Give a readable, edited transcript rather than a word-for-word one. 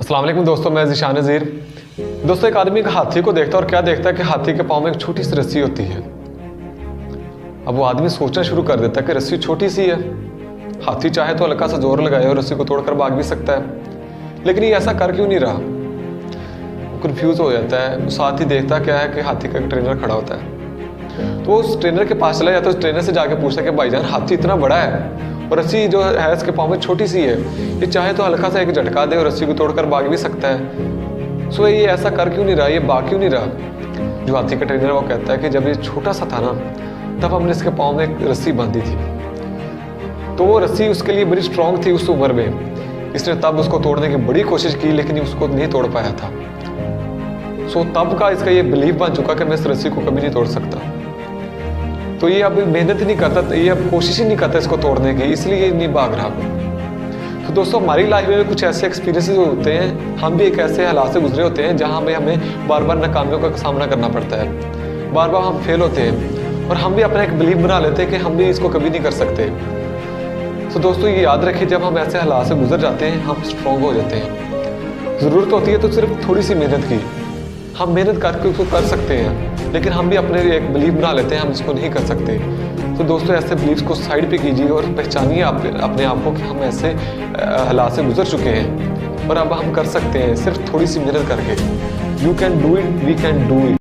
अस्सलाम वालेकुम दोस्तों, मैं ज़ीशान नज़ीर। दोस्तों, एक आदमी एक हाथी को देखता है और क्या देखता है कि हाथी के पाँव में एक छोटी सी रस्सी होती है। अब वो आदमी सोचना शुरू कर देता है कि रस्सी छोटी सी है, हाथी चाहे तो हल्का सा जोर लगाए और रस्सी को तोड़कर भाग भी सकता है, लेकिन ये ऐसा कर क्यों नहीं रहा। वो कन्फ्यूज़ हो जाता है। वो साथ ही देखता क्या है कि हाथी का एक ट्रेनर खड़ा होता है, तो वो उस ट्रेनर के पास चला जाता है। उस ट्रेनर से जाके पूछता है कि भाईजान, हाथी इतना बड़ा है और रस्सी जो है इसके पाँव में छोटी सी है, ये चाहे तो हल्का सा एक झटका दे और रस्सी को तोड़कर भाग भी सकता है। सो ये ऐसा कर क्यों नहीं रहा, ये भाग क्यों नहीं रहा। जो हाथी का ट्रेनर वो कहता है कि जब ये छोटा सा था ना, तब हमने इसके पाँव में एक रस्सी बांधी थी, तो वो रस्सी उसके लिए बड़ी स्ट्रांग थी उस उम्र में, इसने तब उसको तोड़ने की बड़ी कोशिश की लेकिन उसको नहीं तोड़ पाया था। सो तब का इसका ये बिलीव बन चुका कि मैं इस रस्सी को कभी नहीं तोड़ सकता। तो ये अब मेहनत नहीं करता, ये अब कोशिश ही नहीं करता इसको तोड़ने की, इसलिए ये नहीं भाग रहा। तो दोस्तों, हमारी लाइफ में कुछ ऐसे एक्सपीरियंसेस होते हैं, हम भी एक ऐसे हालात से गुजरे होते हैं जहाँ में हमें बार बार नाकामियों का सामना करना पड़ता है, बार बार हम फेल होते हैं और हम भी अपना एक बिलीव बना लेते हैं कि हम भी इसको कभी नहीं कर सकते। तो दोस्तों, ये याद रखिए, जब हम ऐसे हालात से गुजर जाते हैं हम स्ट्रॉन्ग हो जाते हैं। ज़रूरत होती है तो सिर्फ थोड़ी सी मेहनत की, हम मेहनत करके उसको कर सकते हैं, लेकिन हम भी अपने एक बिलीव बना लेते हैं हम इसको नहीं कर सकते। तो दोस्तों, ऐसे बिलीव्स को साइड पे कीजिए और पहचानिए अपने आप को कि हम ऐसे हालात से गुजर चुके हैं और अब हम कर सकते हैं सिर्फ थोड़ी सी मेहनत करके। You can do it, we can do it.